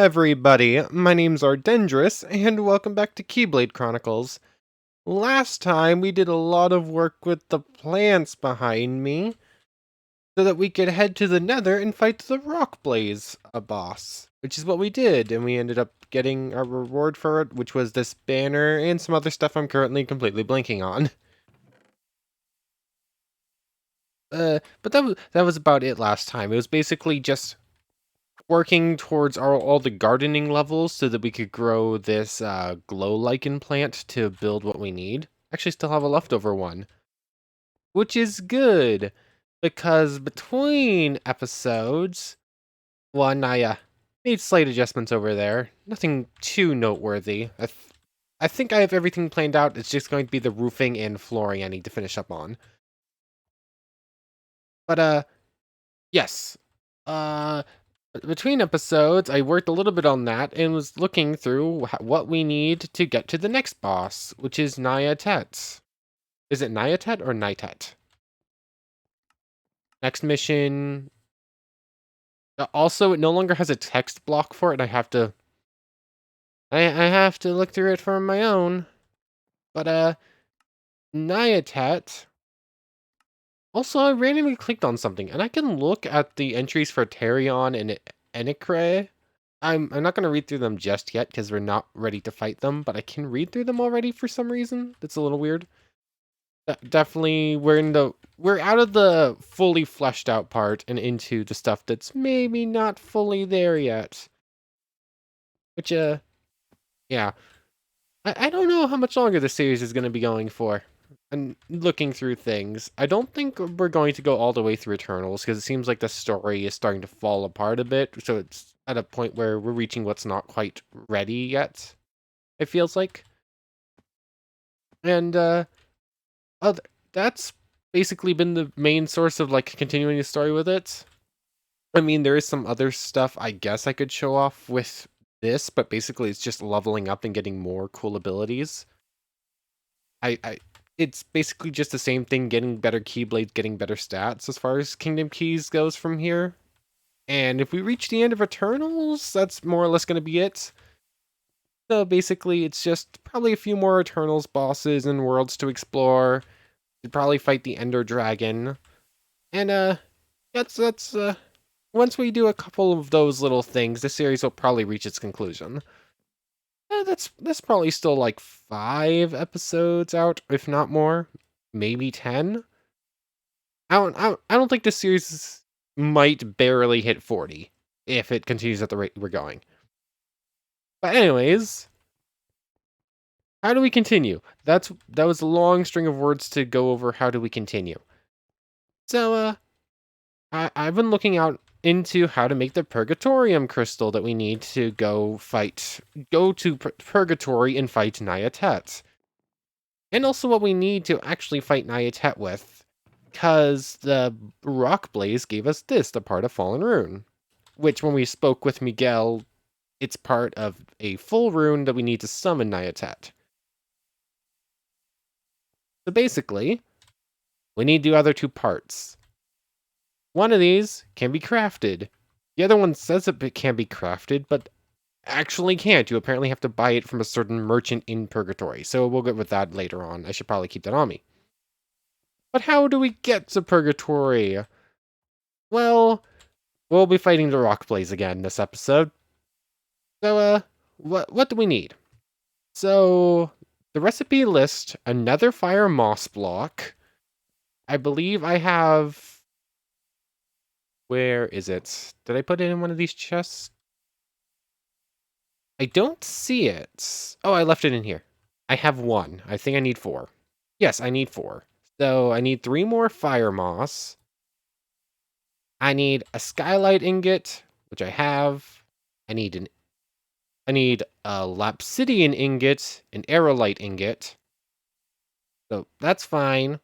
everybody, my name's Ardendris, and welcome back to Keyblade Chronicles. Last time we did a lot of work with the plants behind me, so that we could head to the Nether and fight the Rock Blaze, a boss. Which is what we did, and we ended up getting our reward for it, which was this banner and some other stuff I'm currently completely blanking on. But that was about it last time. It was basically just working towards all the gardening levels so that we could grow this glow lichen plant to build what we need. Actually, still have a leftover one, which is good because between episodes, one I made slight adjustments over there. Nothing too noteworthy. I think I have everything planned out. It's just going to be the roofing and flooring I need to finish up on. But yes. Uh, Between episodes, I worked a little bit on that and was looking through what we need to get to the next boss, which is Nyatet. Is it Nyatet or Nitet? Next mission. Also, it no longer has a text block for it. I have to look through it for my own. But Nyatet. Also, I randomly clicked on something, and I can look at the entries for Terion and Enikre. I'm not going to read through them just yet because we're not ready to fight them, but I can read through them already for some reason. That's a little weird. Definitely, we're out of the fully fleshed out part and into the stuff that's maybe not fully there yet. Which yeah. I don't know how much longer the series is going to be going for. And looking through things, I don't think we're going to go all the way through Eternals because it seems like the story is starting to fall apart a bit. So it's at a point where we're reaching what's not quite ready yet. It feels like, and that's basically been the main source of like continuing the story with it. I mean, there is some other stuff I guess I could show off with this, but basically it's just leveling up and getting more cool abilities. I it's basically just the same thing, getting better Keyblades, getting better stats as far as Kingdom Keys goes from here. And if we reach the end of Eternals, that's more or less going to be it. So basically, it's just probably a few more Eternals bosses and worlds to explore. We'd probably fight the Ender Dragon. And that's once we do a couple of those little things, the series will probably reach its conclusion. That's probably still like 5 episodes out, if not more, maybe 10. I don't think this series might barely hit 40 if it continues at the rate we're going. But anyways, how do we continue? That was a long string of words to go over. How do we continue? So I've been looking out into how to make the Purgatorium crystal that we need to go to Purgatory and fight Nyatet. And also what we need to actually fight Nyatet with, because the Rock Blaze gave us this, the part of Fallen Rune, which when we spoke with Miguel, it's part of a full rune that we need to summon Nyatet. So basically, we need the other 2 parts. One of these can be crafted. The other one says it can be crafted, but actually can't. You apparently have to buy it from a certain merchant in Purgatory, so we'll get with that later on. I should probably keep that on me. But how do we get to Purgatory? Well, we'll be fighting the Rock Blaze again this episode. So, what do we need? So, the recipe list, another fire moss block. I believe I have... Where is it? Did I put it in one of these chests? I don't see it. Oh, I left it in here. I have 1. I think I need 4. Yes, I need 4. So I need 3 more fire moss. I need a skylight ingot, which I have. I need a lapsidian ingot, an aerolite ingot. So that's fine.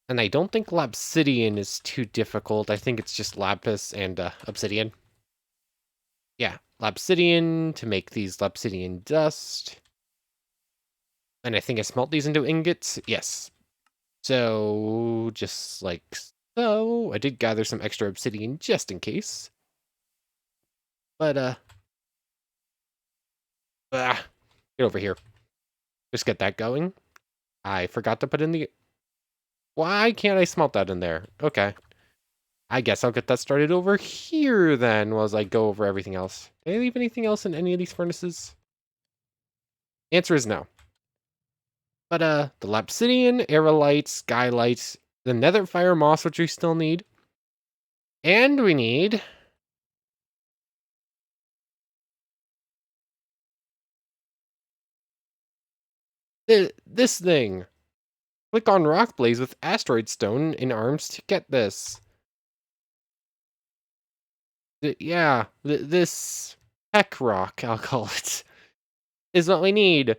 And I don't think lapsidian is too difficult. I think it's just lapis and obsidian. Yeah, lapsidian to make these lapsidian dust. And I think I smelt these into ingots. Yes. So, just like so. I did gather some extra obsidian just in case. But, Ah, get over here. Just get that going. I forgot to put in the... Why can't I smelt that in there? Okay. I guess I'll get that started over here then, as I go over everything else. Did I leave anything else in any of these furnaces? Answer is no. But, the Lapsidian, Aerolite, Skylight, the Nether Fire Moss, which we still need. And we need... this thing. Click on Rock Blaze with Asteroid Stone in arms to get this. Yeah, this heck rock, I'll call it, is what we need.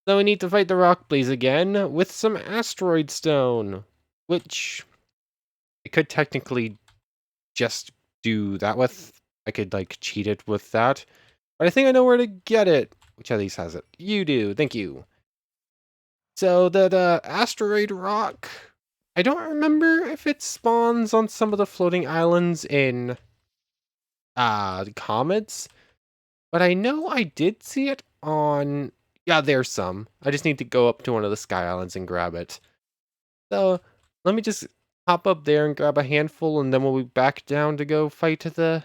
So we need to fight the Rock Blaze again with some Asteroid Stone, which I could technically just do that with. I could, like, cheat it with that. But I think I know where to get it. Which of these has it? You do, thank you. So that asteroid rock, I don't remember if it spawns on some of the floating islands in the comets, but I know I did see it on... Yeah, there's some. I just need to go up to one of the sky islands and grab it. So let me just hop up there and grab a handful, and then we'll be back down to go fight the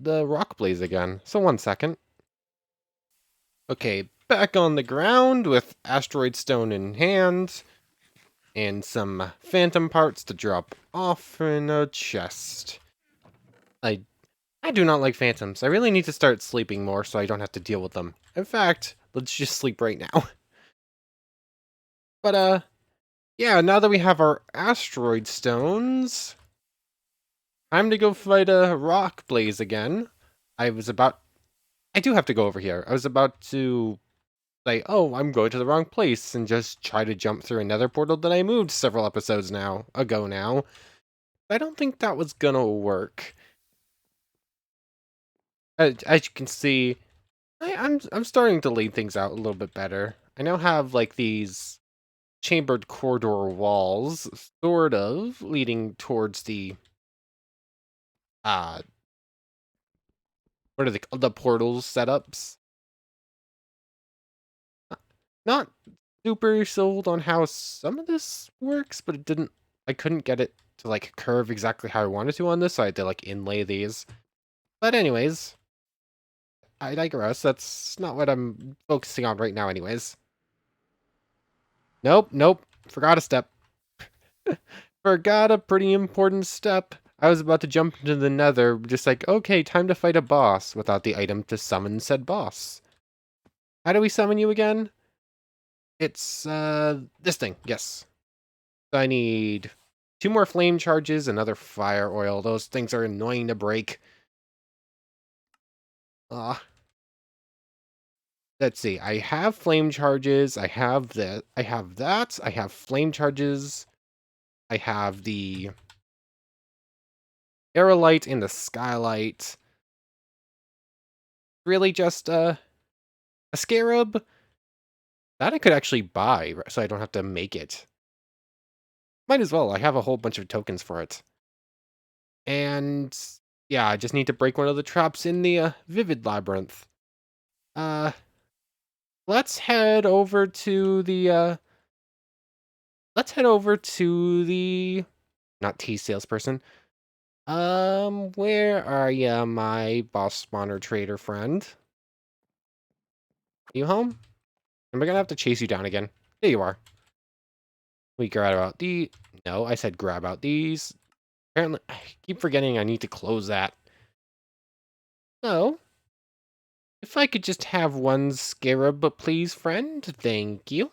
rock blaze again. So 1 second. Okay, back on the ground with asteroid stone in hand. And some phantom parts to drop off in a chest. I do not like phantoms. I really need to start sleeping more so I don't have to deal with them. In fact, let's just sleep right now. But, yeah, now that we have our asteroid stones, time to go fight a rock blaze again. I do have to go over here. I was about to say, oh, I'm going to the wrong place, and just try to jump through another portal that I moved several episodes ago now. I don't think that was gonna work. As you can see, I'm starting to lay things out a little bit better. I now have, like, these chambered corridor walls, sort of, leading towards the uh what are the portals setups. Not super sold on how some of this works, but I couldn't get it to, like, curve exactly how I wanted to on this, so I had to, like, inlay these. But anyways, I digress. That's not what I'm focusing on right now anyways. Nope. Forgot a step. Forgot a pretty important step. I was about to jump into the nether, just like, okay, time to fight a boss, without the item to summon said boss. How do we summon you again? It's, this thing, yes. So I need 2 more flame charges, another fire oil. Those things are annoying to break. Ah. Let's see, I have flame charges, I have that, I have flame charges, I have the aerolite and the skylight. Really just a scarab that I could actually buy, so I don't have to make it. Might as well. I have a whole bunch of tokens for it. And yeah, I just need to break one of the traps in the Vivid Labyrinth. Uh, let's head over to the not tea salesperson. Where are ya, my boss spawner trader friend? You home? Am I gonna have to chase you down again? There you are. We grab out the... No, I said grab out these. Apparently, I keep forgetting I need to close that. So, if I could just have 1 scarab, please, friend. Thank you.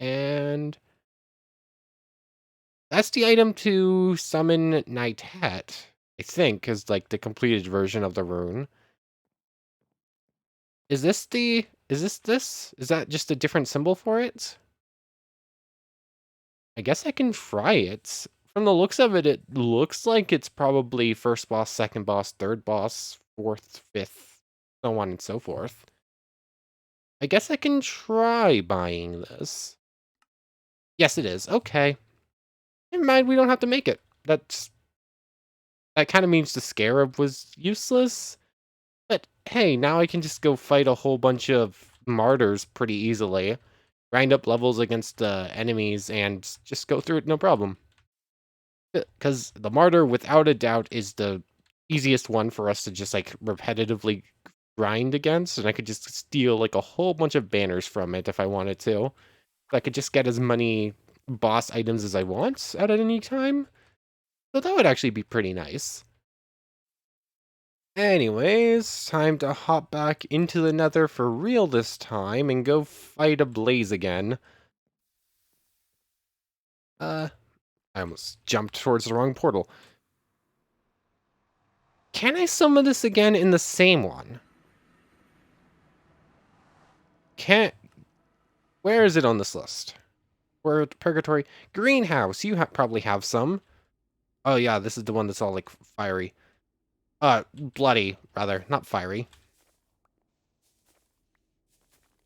And that's the item to summon Night Hat, I think, is, like, the completed version of the rune. Is this this? Is that just a different symbol for it? I guess I can try it. From the looks of it, it looks like it's probably first boss, second boss, third boss, fourth, fifth, so on and so forth. I guess I can try buying this. Yes, it is. Okay. Never mind, we don't have to make it. That kind of means the scarab was useless. But hey, now I can just go fight a whole bunch of martyrs pretty easily, grind up levels against enemies, and just go through it no problem. Because the martyr, without a doubt, is the easiest one for us to just like repetitively grind against, and I could just steal like a whole bunch of banners from it if I wanted to. I could just get as many boss items as I want at any time. So that would actually be pretty nice. Anyways, time to hop back into the nether for real this time and go fight a blaze again. I almost jumped towards the wrong portal. Can I summon this again in the same one? Can't. Where is it on this list? Where Purgatory? Greenhouse, you probably have some. Oh yeah, this is the one that's all like fiery. Bloody, rather, not fiery.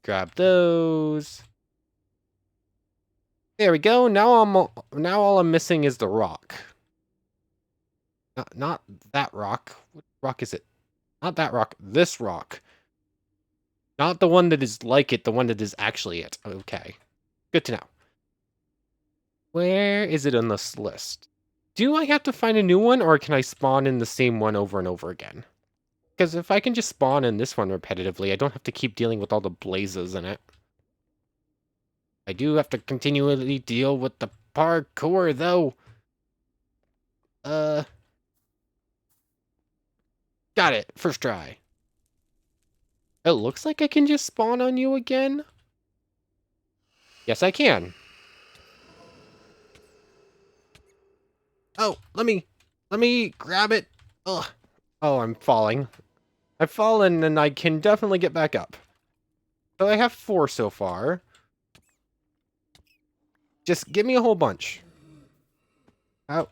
Grab those. There we go. Now all I'm missing is the rock. Not that rock. What rock is it? Not that rock. This rock. Not the one that is like it, the one that is actually it. Okay. Good to know. Where is it on this list? Do I have to find a new one, or can I spawn in the same one over and over again? Because if I can just spawn in this one repetitively, I don't have to keep dealing with all the blazes in it. I do have to continually deal with the parkour, though. Got it. First try. It looks like I can just spawn on you again. Yes, I can. Oh, let me grab it. Ugh. Oh, I'm falling. I've fallen and I can definitely get back up. So I have 4 so far. Just give me a whole bunch. Oh,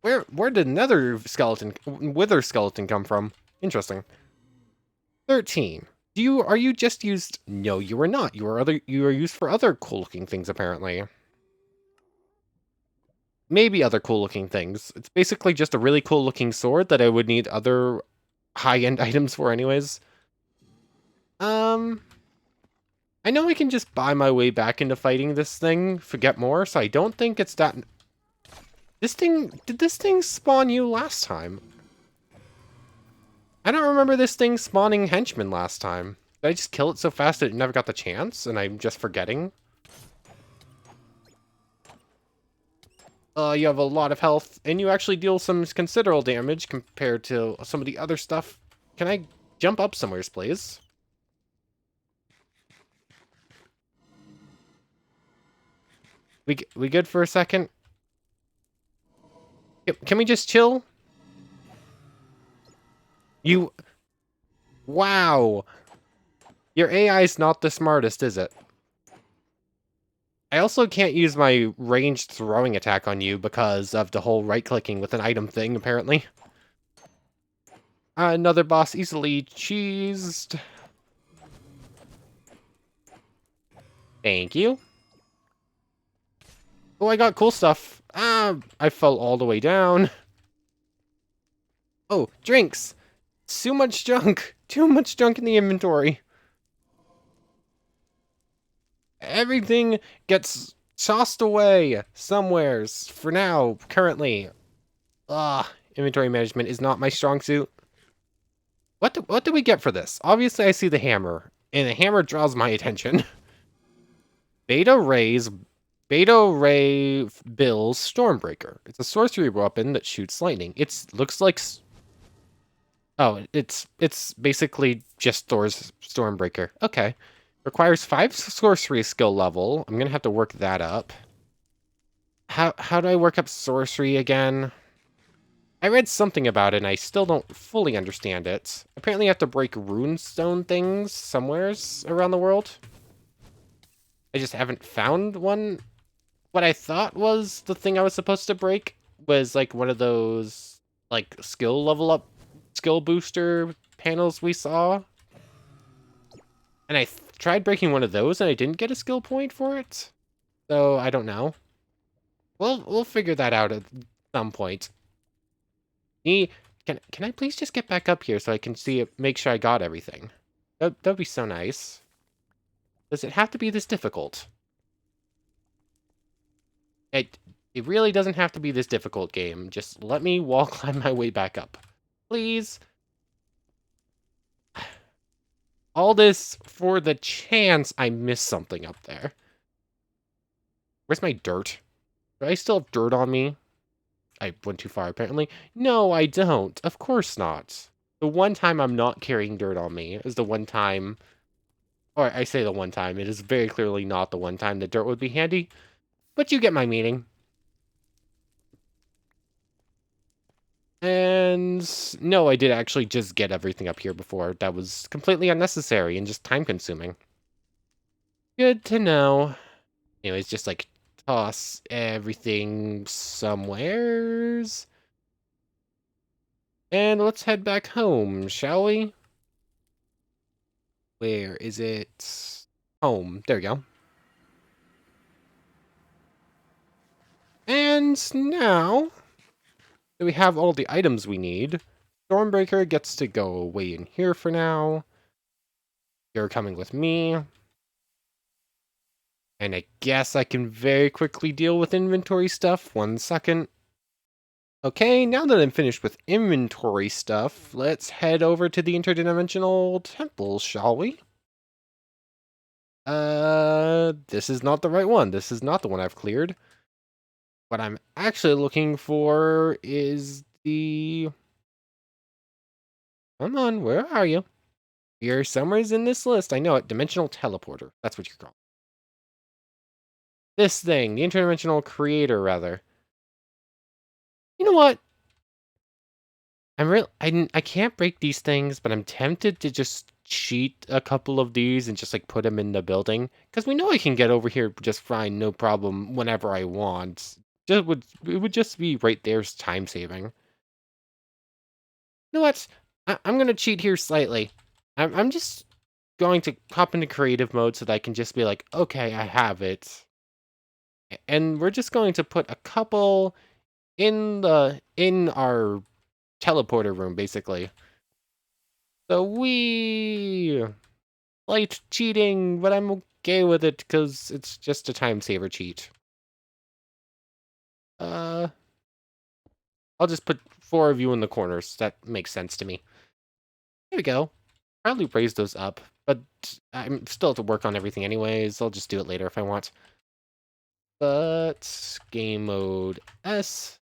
where did another skeleton, wither skeleton come from? Interesting. 13. Are you just used? No, you are not. You are used for other cool looking things apparently. Maybe other cool looking things. It's basically just a really cool looking sword that I would need other high-end items for anyways. I know I can just buy my way back into fighting this thing, forget more, so I don't think it's that... Did this thing spawn you last time? I don't remember this thing spawning henchmen last time. Did I just kill it so fast that it never got the chance, and I'm just forgetting? You have a lot of health, and you actually deal some considerable damage compared to some of the other stuff. Can I jump up somewheres, please? We good for a second? Can we just chill? Wow! Your AI is not the smartest, is it? I also can't use my ranged throwing attack on you because of the whole right-clicking with an item thing, apparently. Another boss easily cheesed. Thank you. Oh, I got cool stuff. I fell all the way down. Oh, drinks. Too much junk. Too much junk in the inventory. Everything gets tossed away somewheres for now, currently. Inventory management is not my strong suit. What do we get for this? Obviously, I see the hammer, and the hammer draws my attention. Beta Ray Bill's Stormbreaker. It's a sorcery weapon that shoots lightning. Looks like... Oh, it's basically just Thor's Stormbreaker. Okay. Requires 5 sorcery skill level. I'm gonna have to work that up. How do I work up sorcery again? I read something about it and I still don't fully understand it. Apparently I have to break runestone things somewheres around the world. I just haven't found one. What I thought was the thing I was supposed to break was like one of those like skill level up, skill booster panels we saw. And I tried breaking one of those and I didn't get a skill point for it. So I don't know. We'll figure that out at some point. Can Can I please just get back up here so I can see it, make sure I got everything? That'd be so nice. Does it have to be this difficult? It it really doesn't have to be this difficult, game. Just let me wall climb my way back up. Please. All this for the chance I miss something up there. Where's my dirt? Do I still have dirt on me? I went too far, apparently. No, I don't. Of course not. The one time I'm not carrying dirt on me is the one time... Or I say the one time. It is very clearly not the one time the dirt would be handy. But you get my meaning. And no, I did actually just get everything up here before. That was completely unnecessary and just time-consuming. Good to know. Anyways, just like toss everything somewheres. And let's head back home, shall we? Where is it? Home. There we go. And now that we have all the items we need, Stormbreaker gets to go away in here for now. You're coming with me. And I guess I can very quickly deal with inventory stuff. 1 second. Okay, now that I'm finished with inventory stuff, let's head over to the interdimensional temple, shall we? This is not the right one. This is not the one I've cleared. What I'm actually looking for is the... Come on, where are you? You're somewhere in this list. I know it. Dimensional teleporter. That's what you're called. This thing. The interdimensional creator, rather. You know what? I can't break these things, but I'm tempted to just cheat a couple of these and just like put them in the building, because we know I can get over here just fine, no problem, whenever I want. It would just be right there's time saving. You know what? I'm gonna cheat here slightly. I'm just going to hop into creative mode so that I can just be like, okay, I have it, and we're just going to put a couple in our teleporter room, basically. So we light cheating, but I'm okay with it because it's just a time saver cheat. I'll just put 4 of you in the corners. That makes sense to me. There we go. Probably raise those up, but I'm still to work on everything anyways. I'll just do it later if I want. But game mode S.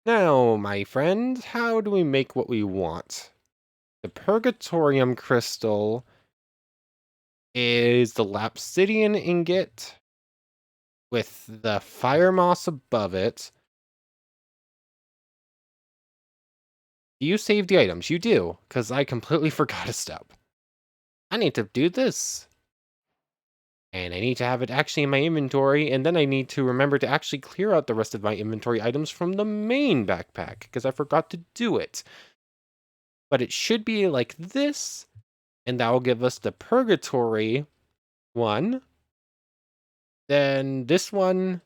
Now, my friend, how do we make what we want? The Purgatorium crystal is the Lapsidian ingot with the fire moss above it. Do you save the items? You do, because I completely forgot a step. I need to do this. And I need to have it actually in my inventory, and then I need to remember to actually clear out the rest of my inventory items from the main backpack, because I forgot to do it. But it should be like this, and that will give us the Purgatory one. Then this one,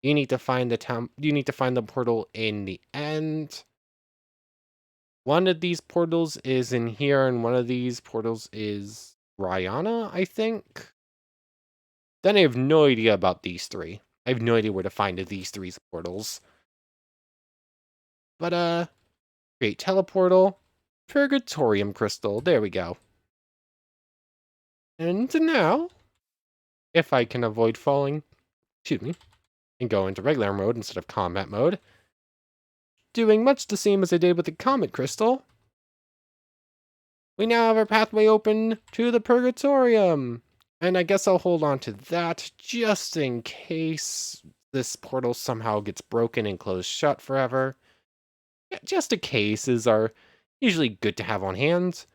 you need to find the portal in the end. One of these portals is in here, and one of these portals is Rihanna, I think. Then I have no idea about these 3. I have no idea where to find these 3 portals. But, create teleportal, Purgatorium crystal, there we go. And now, if I can avoid falling, excuse me, and go into regular mode instead of combat mode, doing much the same as I did with the comet crystal, we now have our pathway open to the Purgatorium. And I guess I'll hold on to that just in case this portal somehow gets broken and closed shut forever. Yeah, just in cases are usually good to have on hand.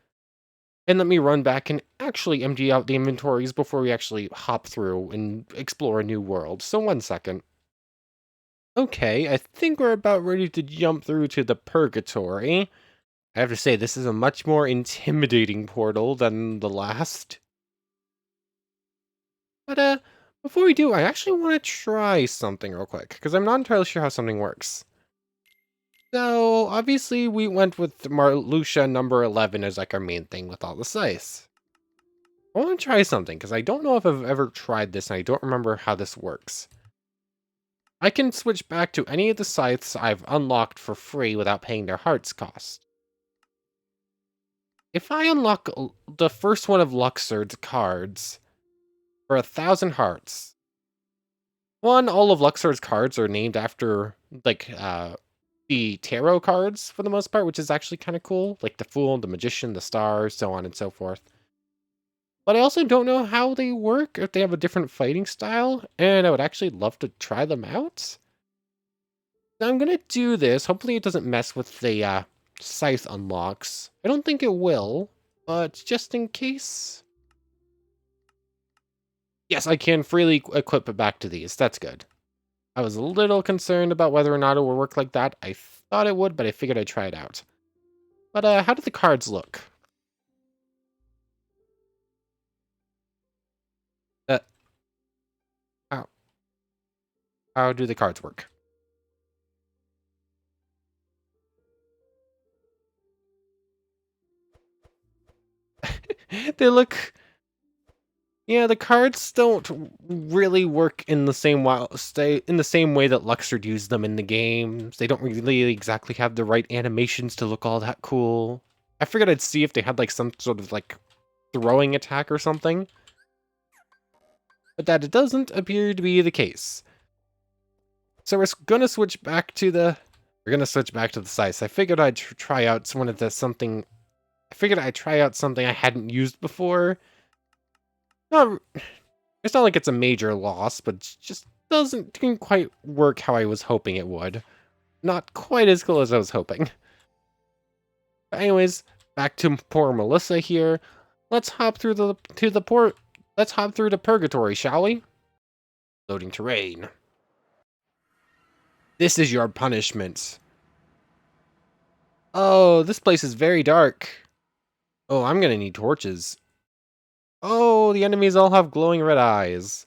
And let me run back and actually empty out the inventories before we actually hop through and explore a new world. So 1 second. Okay, I think we're about ready to jump through to the Purgatory. I have to say, this is a much more intimidating portal than the last. But, before we do, I actually want to try something real quick, because I'm not entirely sure how something works. So, obviously, we went with Marluxia number 11 as like our main thing with all the scythes. I want to try something, because I don't know if I've ever tried this, and I don't remember how this works. I can switch back to any of the scythes I've unlocked for free without paying their hearts cost. If I unlock the first one of Luxord's cards for 1,000 hearts, all of Luxord's cards are named after, like, the tarot cards for the most part, which is actually kind of cool. Like the Fool, the Magician, the Star, so on and so forth. But I also don't know how they work, if they have a different fighting style, and I would actually love to try them out. So I'm gonna do this. Hopefully it doesn't mess with the scythe unlocks. I don't think it will, but just in case. Yes, I can freely equip it back to these. That's good. I was a little concerned about whether or not it would work like that. I thought it would, but I figured I'd try it out. But how do the cards look? Uh, how, how do the cards work? They look... Yeah, the cards don't really work in the same way that Luxord used them in the games. They don't really exactly have the right animations to look all that cool. I figured I'd see if they had like some sort of like throwing attack or something. But that it doesn't appear to be the case. So we're gonna switch back to the size. I figured I'd try out something I hadn't used before. Not It's not like it's a major loss, but it just didn't quite work how I was hoping it would. Not quite as cool as I was hoping. But anyways, back to poor Melissa here. Let's hop through let's hop through to Purgatory, shall we? Loading terrain. This is your punishment. Oh, this place is very dark. Oh, I'm gonna need torches. Oh, the enemies all have glowing red eyes.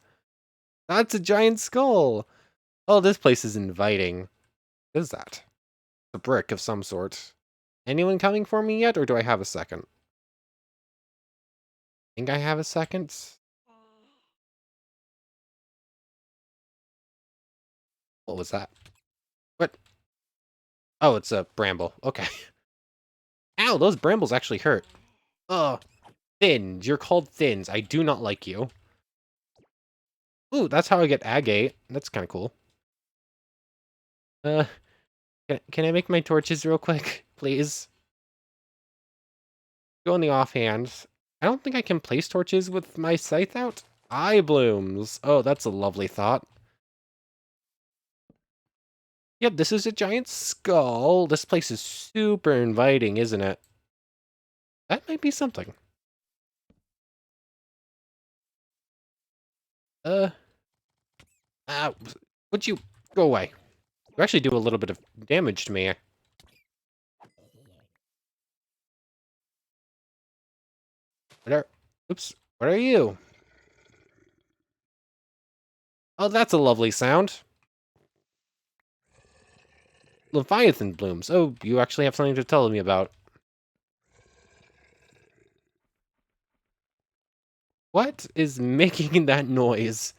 That's a giant skull. Oh, this place is inviting. What is that? A brick of some sort. Anyone coming for me yet, or do I have a second? Think I have a second? What was that? What? Oh, it's a bramble. Okay. Ow, those brambles actually hurt. Ugh. Thins. You're called Thins. I do not like you. Ooh, that's how I get agate. That's kind of cool. Uh, can I make my torches real quick, please? Go on the offhand. I don't think I can place torches with my scythe out. Eye blooms. Oh, that's a lovely thought. Yep, this is a giant skull. This place is super inviting, isn't it? That might be something. Uh, would you go away? You actually do a little bit of damage to me. Oops, what are you? Oh, that's a lovely sound. Leviathan blooms. Oh, you actually have something to tell me about. What is making that noise?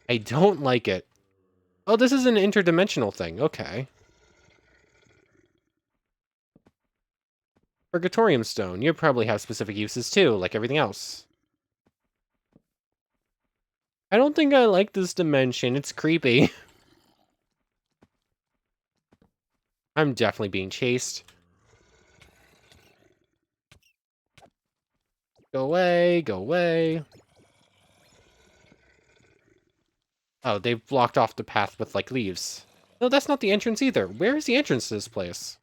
I don't like it. Oh, this is an interdimensional thing. Okay. Purgatorium stone. You probably have specific uses too, like everything else. I don't think I like this dimension. It's creepy. I'm definitely being chased. Go away, go away. Oh, they've blocked off the path with, like, leaves. No, that's not the entrance either. Where is the entrance to this place?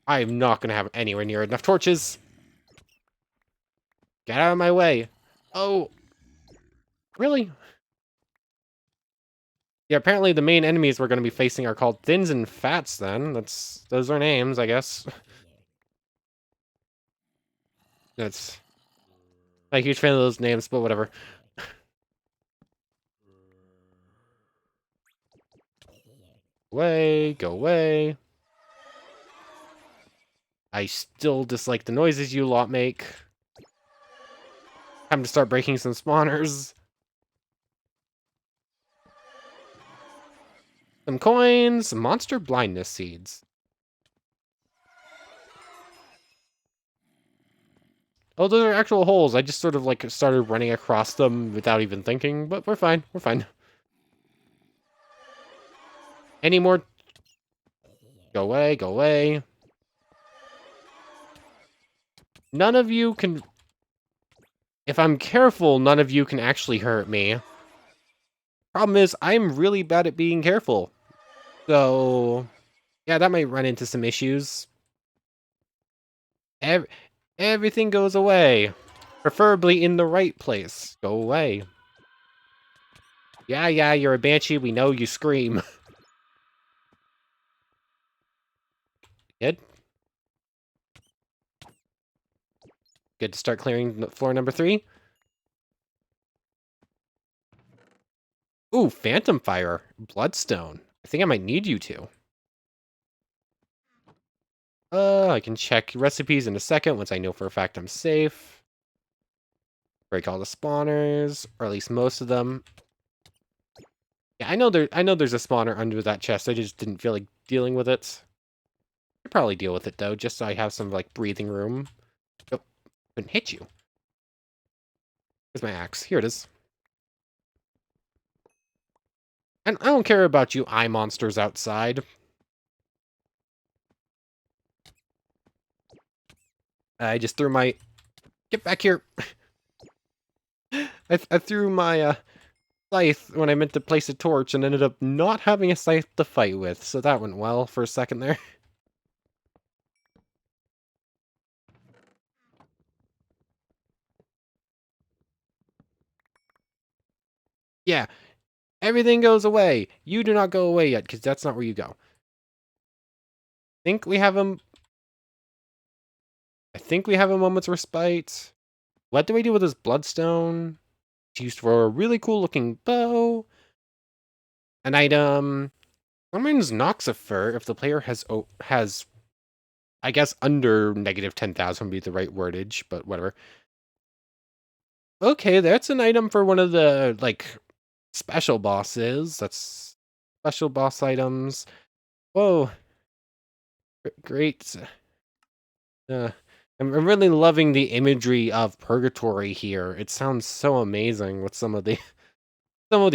I am not going to have anywhere near enough torches. Get out of my way. Oh. Really? Yeah, apparently the main enemies we're going to be facing are called Thins and Fats, then. Those are names, I guess. That's... I'm a huge fan of those names, but whatever. Away, go away. I still dislike the noises you lot make. Time to start breaking some spawners. Some coins, some monster blindness seeds. Oh, those are actual holes. I just sort of like started running across them without even thinking, but we're fine. We're fine. Any more? Go away, go away. None of you can... If I'm careful, none of you can actually hurt me. Problem is, I'm really bad at being careful. So, yeah, that might run into some issues. Everything goes away. Preferably in the right place. Go away. Yeah, you're a banshee. We know you scream. Good. Good to start clearing floor number 3. Ooh, Phantom Fire. Bloodstone. I think I might need you to. I can check recipes in a second once I know for a fact I'm safe. Break all the spawners, or at least most of them. Yeah, I know there's a spawner under that chest. I just didn't feel like dealing with it. I'd probably deal with it though, just so I have some like breathing room. Oh, couldn't hit you. Where's my axe? Here it is. And I don't care about you eye monsters outside. I just threw my... Get back here! I threw my scythe when I meant to place a torch and ended up not having a scythe to fight with, so that went well for a second there. Yeah, everything goes away. You do not go away yet, because that's not where you go. I think we have a moment's respite. What do we do with this bloodstone? It's used for a really cool looking bow. An item. Summons Noxifer if the player has I guess under negative 10,000 would be the right wordage, but whatever. Okay, that's an item for one of the like special bosses. That's special boss items. Whoa. Great. I'm really loving the imagery of Purgatory here. It sounds so amazing with some of the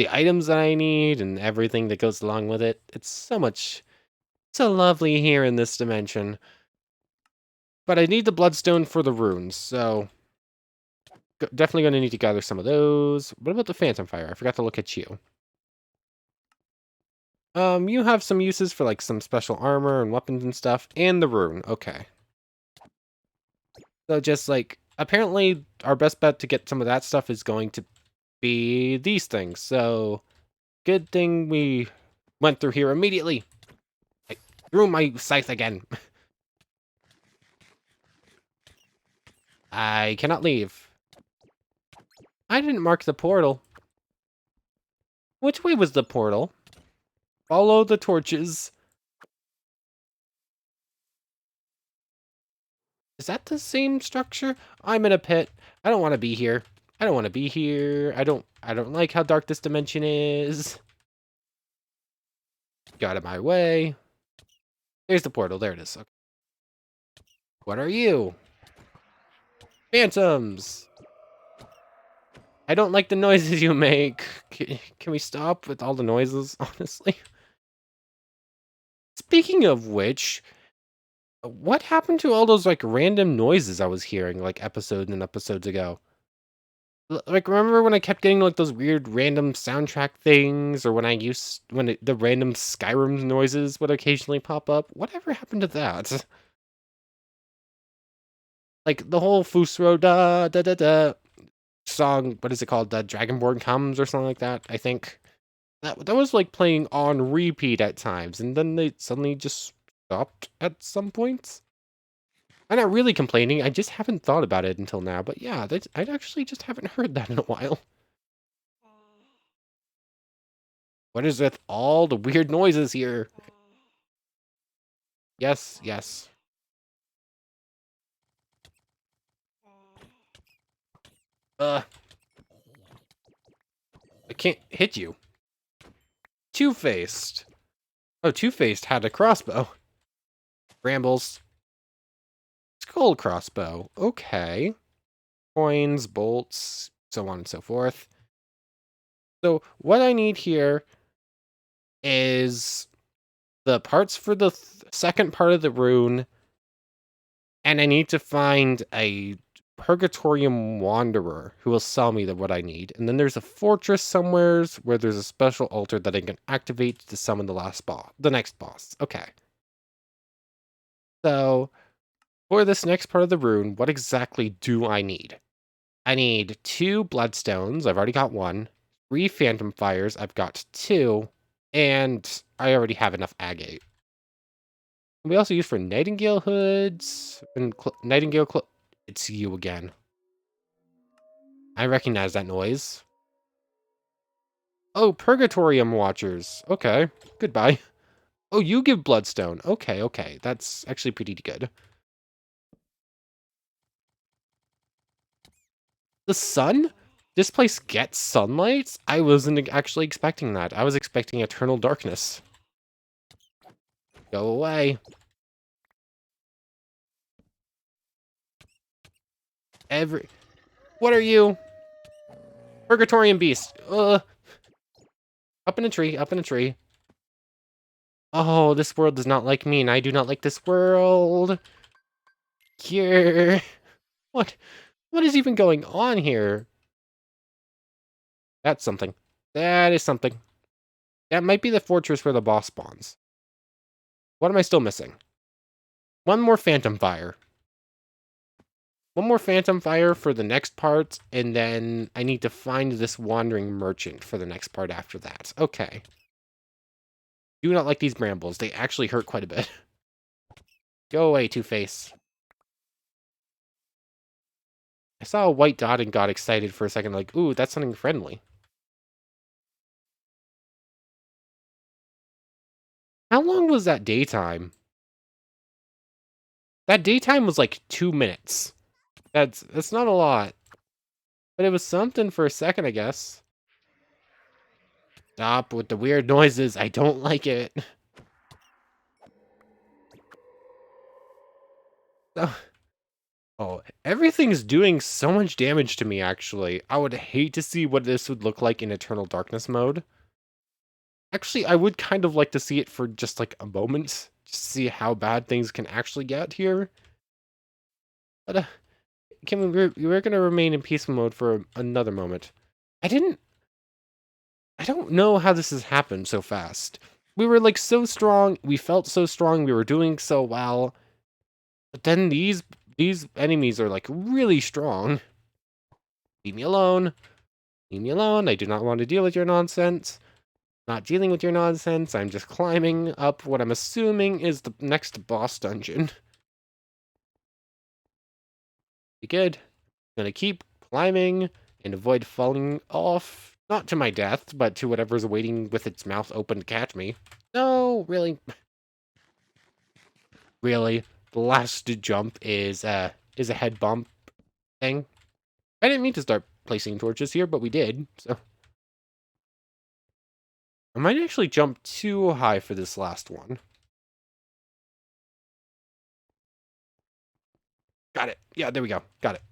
items that I need and everything that goes along with it. It's so lovely here in this dimension. But I need the bloodstone for the runes, so definitely going to need to gather some of those. What about the Phantom Fire? I forgot to look at you. You have some uses for like some special armor and weapons and stuff, and the rune. Okay. So just like, apparently our best bet to get some of that stuff is going to be these things. So good thing we went through here immediately. I threw my scythe again. I cannot leave. I didn't mark the portal. Which way was the portal? Follow the torches. Is that the same structure? I'm in a pit. I don't want to be here. I don't want to be here. I don't like how dark this dimension is. Get out of my way. There's the portal. There it is. Okay. What are you? Phantoms! I don't like the noises you make. Can we stop with all the noises, honestly? Speaking of which, what happened to all those, like, random noises I was hearing, like, episodes and episodes ago? Like, remember when I kept getting, like, those weird random soundtrack things, or when the random Skyrim noises would occasionally pop up? Whatever happened to that? Like, the whole Fusro da-da-da song, what is it called? The Dragonborn Comes or something like that, I think. That was, like, playing on repeat at times, and then they suddenly just stopped at some points. I'm not really complaining, I just haven't thought about it until now, but yeah, I actually just haven't heard that in a while. What is with all the weird noises here? Yes, yes. I can't hit you. Two-Faced. Oh, Two-Faced had a crossbow. Brambles. Skull crossbow. Okay. Coins, bolts, so on and so forth. So what I need here is the parts for the second part of the rune, and I need to find a Purgatorium Wanderer who will sell me what I need. And then there's a fortress somewheres where there's a special altar that I can activate to summon the next boss. Okay. So for this next part of the rune, what exactly do I need? I need 2 bloodstones. I've already got 1. 3 phantom fires. I've got 2. And I already have enough agate. We also use for nightingale hoods and nightingale It's you again. I recognize that noise. Oh, Purgatorium Watchers. Okay, goodbye. Oh, you give Bloodstone. Okay, okay. That's actually pretty good. The sun? This place gets sunlight? I wasn't actually expecting that. I was expecting eternal darkness. Go away. What are you? Purgatorium Beast. Up in a tree, up in a tree. Oh, this world does not like me, and I do not like this world. Here. What? What is even going on here? That's something. That is something. That might be the fortress where the boss spawns. What am I still missing? One more Phantom Fire. One more Phantom Fire for the next part, and then I need to find this Wandering Merchant for the next part after that. Okay. Do not like these brambles. They actually hurt quite a bit. Go away, Two-Face. I saw a white dot and got excited for a second, like, ooh, that's something friendly. How long was that daytime? That daytime was like 2 minutes. That's not a lot. But it was something for a second, I guess. Stop with the weird noises. I don't like it. Oh, everything's doing so much damage to me, actually. I would hate to see what this would look like in Eternal Darkness mode. Actually, I would kind of like to see it for just like a moment. Just see how bad things can actually get here. But we're gonna remain in peaceful mode for another moment. I don't know how this has happened so fast. We were like so strong, we felt so strong, we were doing so well. But then these enemies are like really strong. Leave me alone. Leave me alone. I do not want to deal with your nonsense. Not dealing with your nonsense. I'm just climbing up what I'm assuming is the next boss dungeon. Be good. Gonna keep climbing and avoid falling off. Not to my death, but to whatever's waiting with its mouth open to catch me. No, really. Really. The last jump is a head bump thing. I didn't mean to start placing torches here, but we did, so. I might actually jump too high for this last one. Got it. Yeah, there we go. Got it.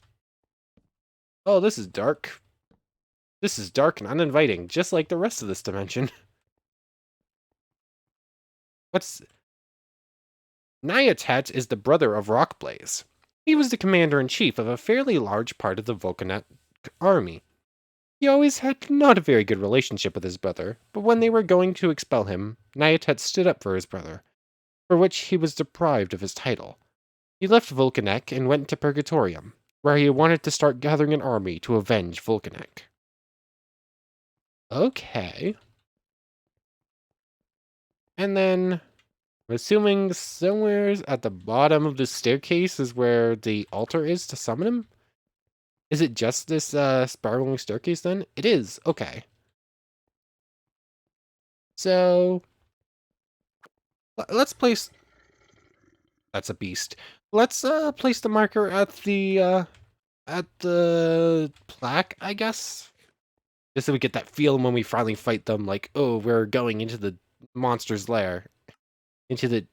Oh, this is dark. This is dark and uninviting, just like the rest of this dimension. What's... Nyatet is the brother of Rockblaze. He was the commander-in-chief of a fairly large part of the Vulcanet army. He always had not a very good relationship with his brother, but when they were going to expel him, Nyatet stood up for his brother, for which he was deprived of his title. He left Vulcanek and went to Purgatorium, where he wanted to start gathering an army to avenge Vulcanek. Okay. And then, I'm assuming somewhere at the bottom of the staircase is where the altar is to summon him? Is it just this spiraling staircase then? It is. Okay. So let's place. That's a beast. Let's place the marker at the plaque, I guess. Just so we get that feel when we finally fight them, like, oh, we're going into the monster's lair, into the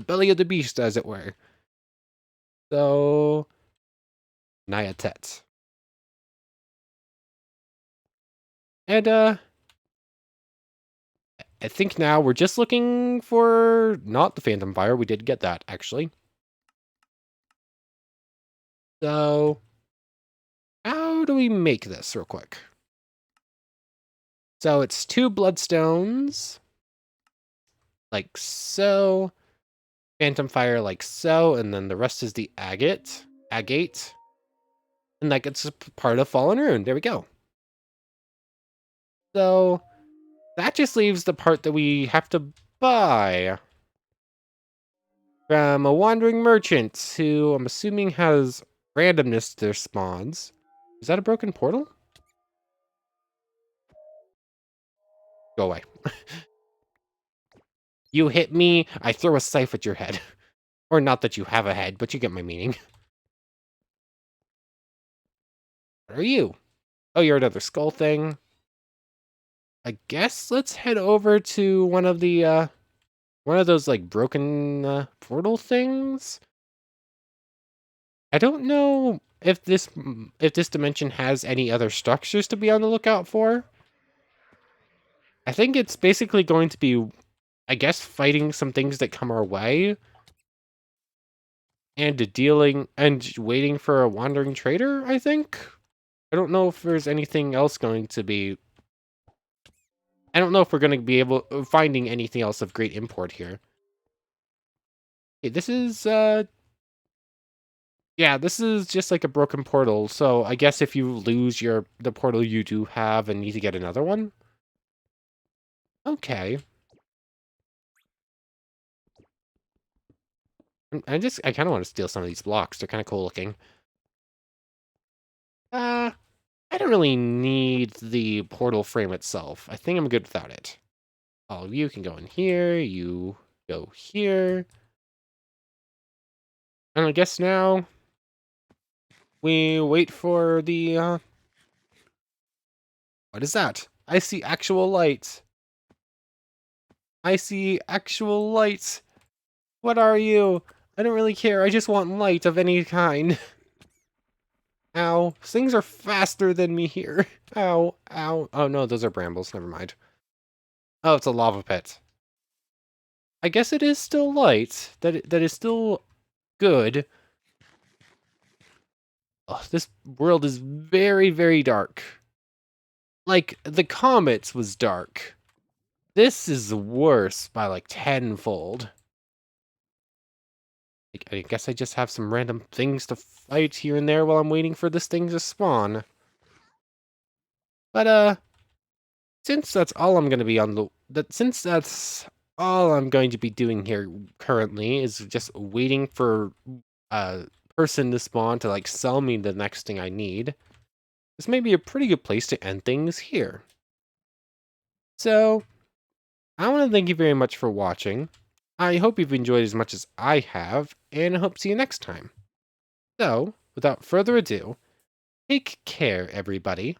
belly of the beast, as it were. So, Nyatet. And I think now we're just looking for not the Phantom Fire. We did get that actually. So, how do we make this real quick? So it's 2 bloodstones, like so. Phantom Fire like so, and then the rest is the agate. And that gets part of Fallen Rune. There we go. So that just leaves the part that we have to buy from a wandering merchant who I'm assuming has randomness to their spawns. Is that a broken portal? Go away. You hit me, I throw a scythe at your head. Or not that you have a head, but you get my meaning. What are you? Oh, you're another skull thing. I guess let's head over to one of those like broken portal things. I don't know if this dimension has any other structures to be on the lookout for. I think it's basically going to be, I guess, fighting some things that come our way and dealing and waiting for a wandering trader, I think. I don't know if there's anything else going to be. I don't know if we're going to be able finding anything else of great import here. Okay, this is yeah, this is just like a broken portal. So I guess if you lose the portal you do have and need to get another one. Okay. I kind of want to steal some of these blocks. They're kind of cool looking. I don't really need the portal frame itself. I think I'm good without it. All of you can go in here. You go here. And I guess now we wait for the, what is that? I see actual light. I see actual light. What are you? I don't really care. I just want light of any kind. Ow. Things are faster than me here. Ow. Ow. Oh no, those are brambles. Never mind. Oh, it's a lava pit. I guess it is still light. That is still good. Oh, this world is very, very dark. Like, the comets was dark. This is worse by like tenfold. I guess I just have some random things to fight here and there while I'm waiting for this thing to spawn. But, since that's all I'm going to be since that's all I'm going to be doing here currently is just waiting for a person to spawn to like sell me the next thing I need. This may be a pretty good place to end things here. So, I want to thank you very much for watching. I hope you've enjoyed as much as I have, and I hope to see you next time. So, without further ado, take care, everybody.